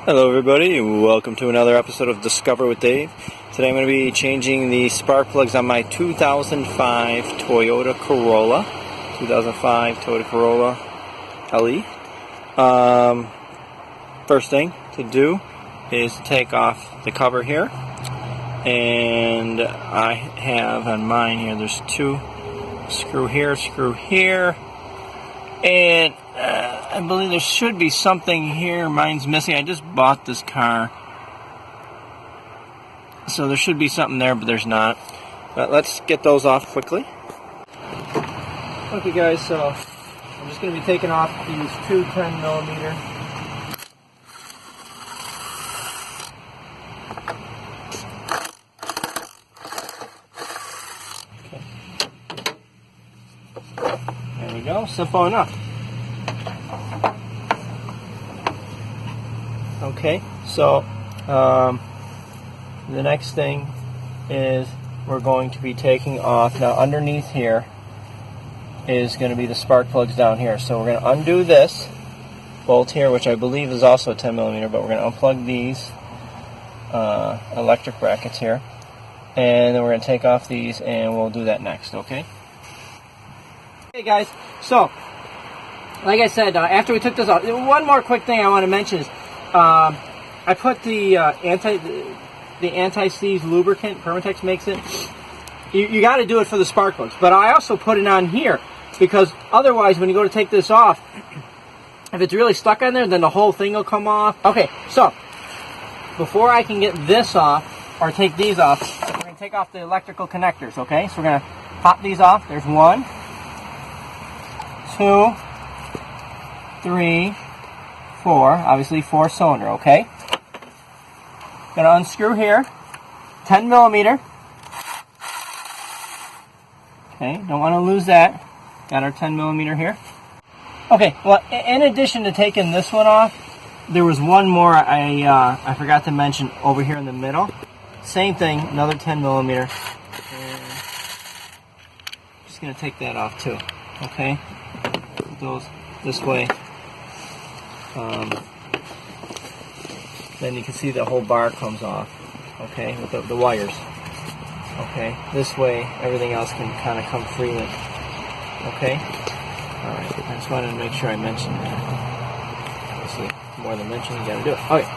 Hello everybody, welcome to another episode of Discover with Dave. Today I'm going to be changing the spark plugs on my 2005 Toyota Corolla. 2005 Toyota Corolla LE. First thing to do is take off the cover here. And I have on mine here, there's two, screw here. And I believe there should be something here. Mine's missing. I just bought this car, so there should be something there, but there's not. But let's get those off quickly. Okay guys, so I'm just going to be taking off these two 10mm. There we go, simple enough. Okay, so the next thing is we're going to be taking off. Now underneath here is going to be the spark plugs down here. So we're going to undo this bolt here, which I believe is also 10mm, but we're going to unplug these electric brackets here. And then we're going to take off these, and we'll do that next, okay? Okay guys, so like I said, after we took this off, one more quick thing I want to mention is I put the anti-seize lubricant. Permatex makes it. You got to do it for the spark plugs, but I also put it on here because otherwise, when you go to take this off, if it's really stuck on there, then the whole thing will come off. Okay, so before I can get this off or take these off, we're going to take off the electrical connectors. Okay, so we're going to pop these off. There's 1, 2, 3, 4, obviously 4-cylinder, okay? Gonna unscrew here, 10mm. Okay, don't want to lose that. Got our 10mm here. Okay, well, in addition to taking this one off, there was one more I forgot to mention over here in the middle. Same thing, another 10mm. And just gonna take that off too, okay? Put those this way. Then you can see the whole bar comes off, okay, with the wires. Okay, this way everything else can kind of come freely. Okay, alright, I just wanted to make sure I mentioned that. Obviously, more than mention, you gotta do it. Okay.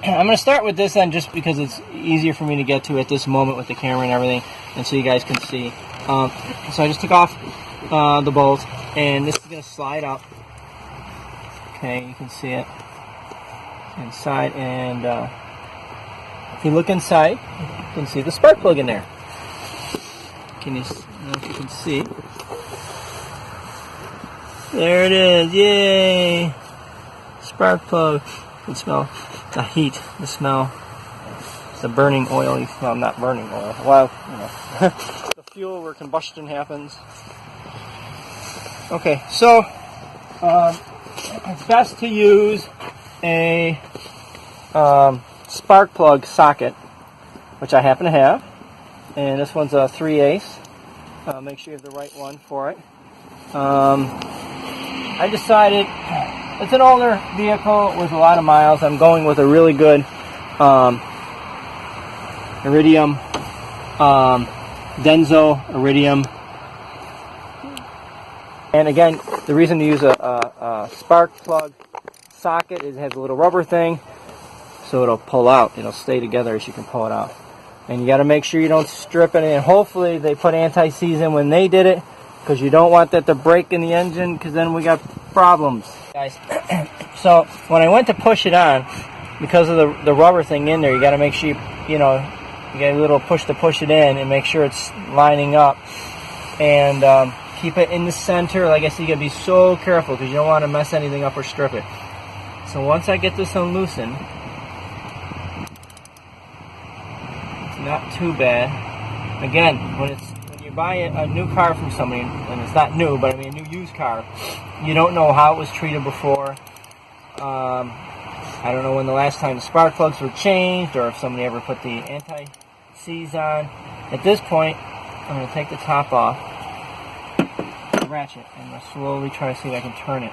I'm going to start with this then just because it's easier for me to get to at this moment with the camera and everything, and so you guys can see. So I just took off the bolt, and this is going to slide up. Okay, you can see it inside, and if you look inside, you can see the spark plug in there. Can you? I don't know if you can see. There it is! Yay! Spark plug. You can smell the heat, the smell. It's the burning oil. Well, not burning oil. Well, you know, the fuel where combustion happens. Okay, so it's best to use a spark plug socket, which I happen to have, and this one's a 3/8. Make sure you have the right one for it. I decided it's an older vehicle with a lot of miles. I'm going with a really good iridium, Denso iridium. And again, the reason to use a spark plug socket is it has a little rubber thing, so it'll pull out. It'll stay together as you can pull it out. And you got to make sure you don't strip it. And hopefully they put anti-seize in when they did it, because you don't want that to break in the engine, because then we got problems, guys. So when I went to push it on, because of the rubber thing in there, you got to make sure you get a little push to push it in and make sure it's lining up. And keep it in the center. Like I said, you gotta be so careful because you don't want to mess anything up or strip it. So once I get this unloosened, it's not too bad. Again, when you buy a new car from somebody, and it's not new, but I mean a new used car, you don't know how it was treated before. I don't know when the last time the spark plugs were changed, or if somebody ever put the anti-seize on. At this point, I'm going to take the top off, ratchet, and I'll slowly try to see if I can turn it.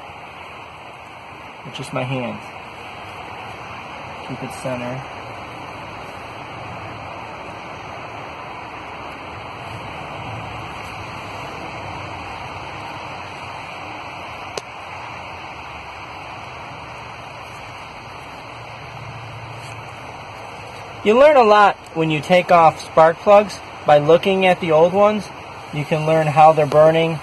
with just my hands. Keep it center. You learn a lot when you take off spark plugs by looking at the old ones. You can learn how they're burning,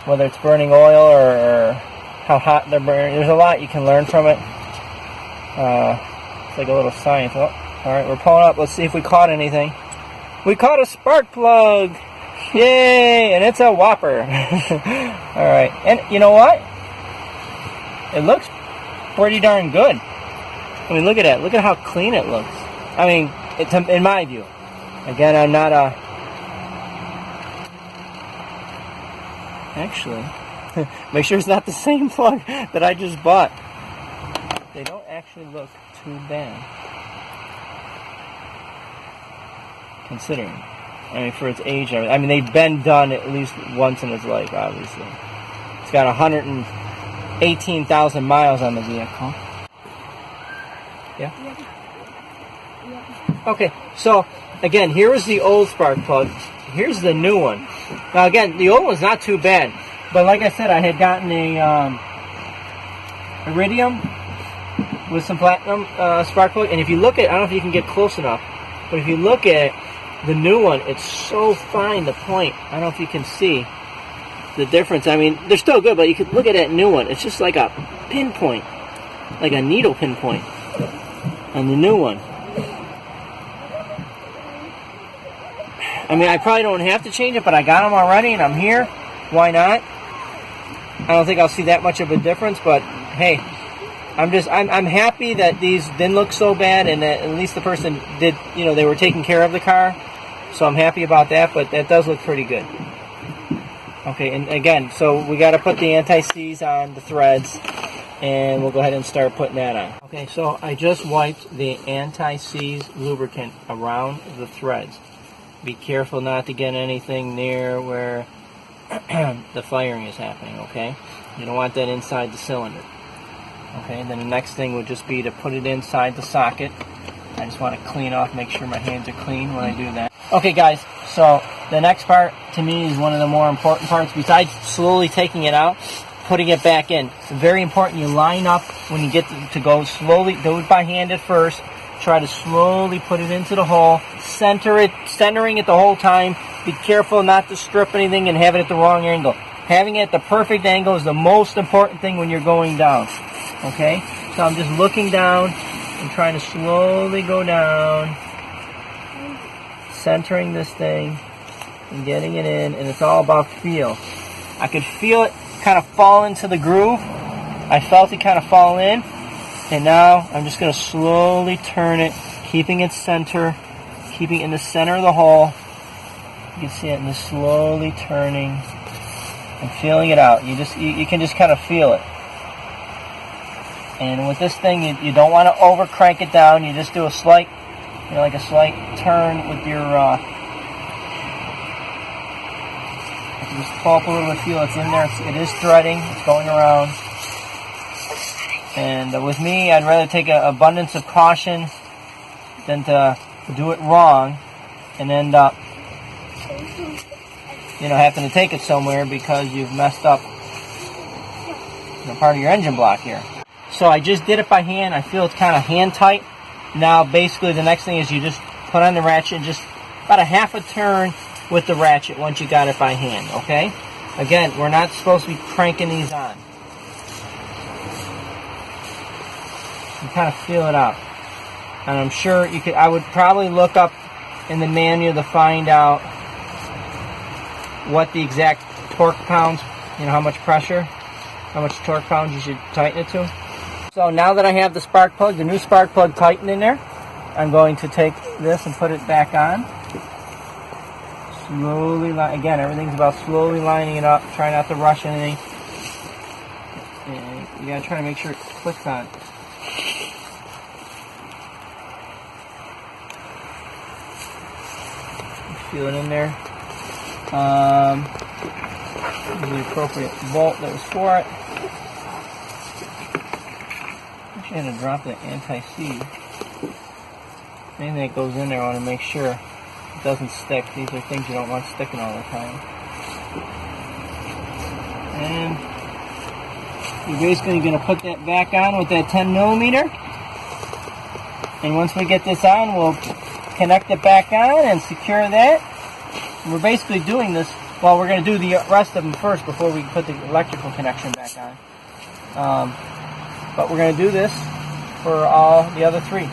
whether it's burning oil or how hot they're burning. There's a lot you can learn from it. It's like a little science. Oh, all right, we're pulling up. Let's see if we caught anything. We caught a spark plug. Yay! And it's a whopper. All right, and you know what? It looks pretty darn good. I mean, look at that. Look at how clean it looks. I mean, in my view. Again, I'm not a... Actually, make sure it's not the same plug that I just bought. They don't actually look too bad. Considering. I mean, for its age. I mean, they've been done at least once in its life, obviously. It's got 118,000 miles on the vehicle. Yeah? Okay, so again, here was the old spark plug. Here's the new one. Now again, the old one's not too bad, but like I said, I had gotten a iridium with some platinum spark plug, and if you look at, I don't know if you can get close enough, but if you look at the new one, it's so fine, the point. I don't know if you can see the difference. I mean, they're still good, but you could look at that new one. It's just like a pinpoint, like a needle pinpoint on the new one. I mean, I probably don't have to change it, but I got them already, and I'm here. Why not? I don't think I'll see that much of a difference, but hey, I'm happy that these didn't look so bad, and that at least the person did, you know, they were taking care of the car. So I'm happy about that, but that does look pretty good. Okay, and again, so we got to put the anti-seize on the threads, and we'll go ahead and start putting that on. Okay, so I just wiped the anti-seize lubricant around the threads. Be careful not to get anything near where the firing is happening, okay? You don't want that inside the cylinder. Okay, and then the next thing would just be to put it inside the socket. I just want to clean off, make sure my hands are clean when I do that. Okay guys, so the next part to me is one of the more important parts besides slowly taking it out, putting it back in. It's very important you line up when you get to go slowly, do it by hand at first. Try to slowly put it into the hole, centering it the whole time. Be careful not to strip anything and have it at the wrong angle. Having it at the perfect angle is the most important thing when you're going down. Okay? So I'm just looking down and trying to slowly go down, centering this thing and getting it in, and it's all about feel. I could feel it kind of fall into the groove. I felt it kind of fall in. And now I'm just going to slowly turn it, keeping it center, keeping it in the center of the hole. You can see it in the slowly turning and feeling it out. You can just kind of feel it. And with this thing, you don't want to over crank it down. You just do a slight, you know, like a slight turn with your. Just pull up a little bit, feel it's in there. It is threading. It's going around. And with me, I'd rather take an abundance of caution than to do it wrong and end up, you know, having to take it somewhere because you've messed up, you know, part of your engine block here. So I just did it by hand. I feel it's kind of hand tight. Now, basically, the next thing is you just put on the ratchet and just about a half a turn with the ratchet once you got it by hand, okay? Again, we're not supposed to be cranking these on. You kind of feel it out. And I'm sure you could, I would probably look up in the manual to find out what the exact torque pounds, you know, how much pressure, how much torque pounds you should tighten it to. So now that I have the spark plug, the new spark plug tightened in there, I'm going to take this and put it back on. Slowly, again, everything's about slowly lining it up. Try not to rush anything. And you gotta try to make sure it clicks on. Feel it in there. The appropriate bolt that was for it. And to drop the anti-seize. Anything that goes in there, I want to make sure it doesn't stick. These are things you don't want sticking all the time. And you're basically going to put that back on with that 10mm. And once we get this on, we'll connect it back on and secure that. And we're basically doing this, well, we're going to do the rest of them first before we put the electrical connection back on. But we're going to do this for all the other three.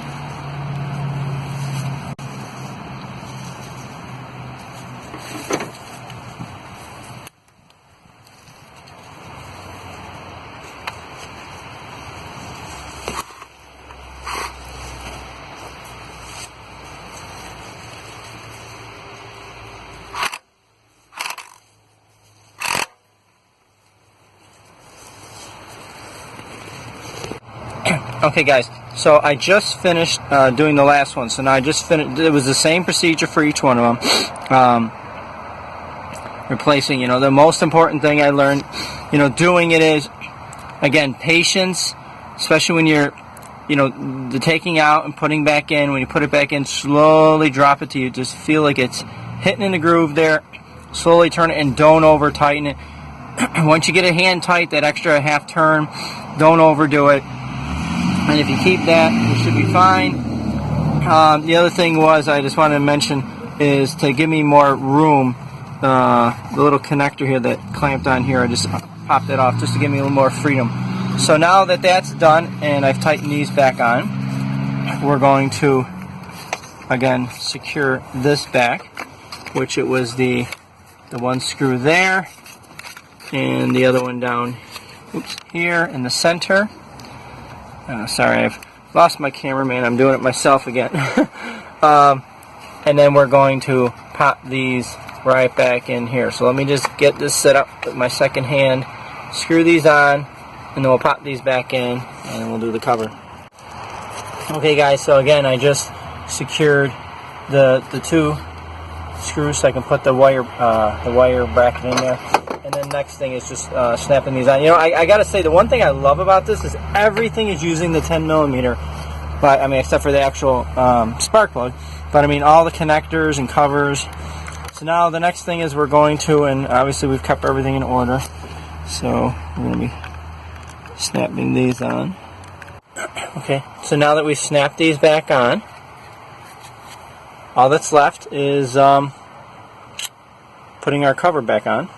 Okay guys, so I just finished doing the last one. So now I just finished, it was the same procedure for each one of them. Replacing, the most important thing I learned, doing it is, again, patience, especially when you're, the taking out and putting back in. When you put it back in, slowly drop it till you just feel like it's hitting in the groove there. Slowly turn it and don't over tighten it. Once you get a hand tight, that extra half turn, don't overdo it. And if you keep that, you should be fine. The other thing was, I just wanted to mention, is to give me more room. The little connector here that clamped on here, I just popped that off just to give me a little more freedom. So now that that's done and I've tightened these back on, we're going to, again, secure this back, which it was the one screw there and the other one down here in the center. Sorry, I've lost my cameraman. I'm doing it myself again. And then we're going to pop these right back in here. So let me just get this set up with my second hand, screw these on, and then we'll pop these back in, and we'll do the cover. Okay guys, so again, I just secured the two screws so I can put the wire bracket in there. And then next thing is just snapping these on. I gotta say, the one thing I love about this is everything is using the 10mm, but I mean, except for the actual spark plug. But I mean, all the connectors and covers. So now the next thing is we're going to, and obviously we've kept everything in order, so we're going to be snapping these on. Okay, so now that we've snapped these back on, all that's left is putting our cover back on.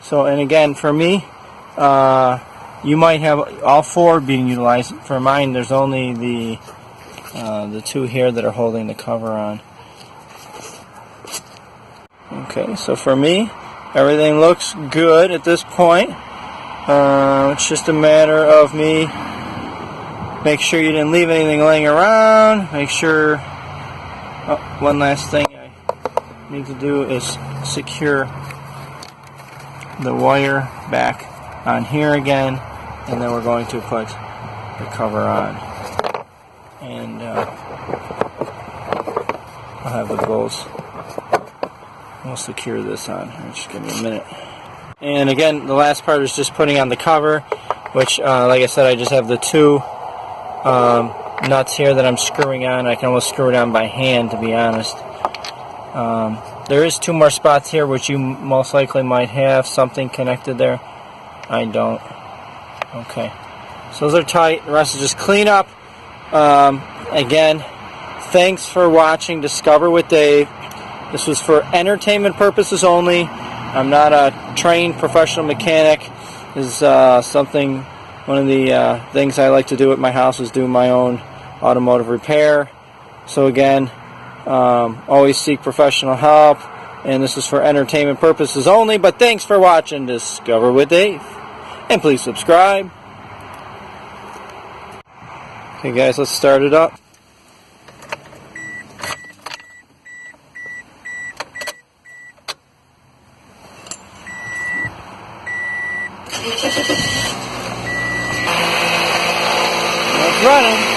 So, and again, for me, you might have all four being utilized. For mine, there's only the two here that are holding the cover on. Okay, so for me, everything looks good at this point. It's just a matter of me make sure you didn't leave anything laying around. Make sure. Oh, one last thing I need to do is secure the wire back on here again, and then we're going to put the cover on. And I'll have the bolts. We'll secure this on. Just give me a minute. And again, the last part is just putting on the cover, which, like I said, I just have the two nuts here that I'm screwing on. I can almost screw it on by hand, to be honest. There is two more spots here, which you most likely might have something connected there. I don't. Okay. So those are tight. The rest is just clean up. Again, thanks for watching Discover with Dave. This was for entertainment purposes only. I'm not a trained professional mechanic. This is something, one of the things I like to do at my house is do my own automotive repair. So again, always seek professional help. And this is for entertainment purposes only. But thanks for watching Discover with Dave. And please subscribe. Okay guys, let's start it up. It's running.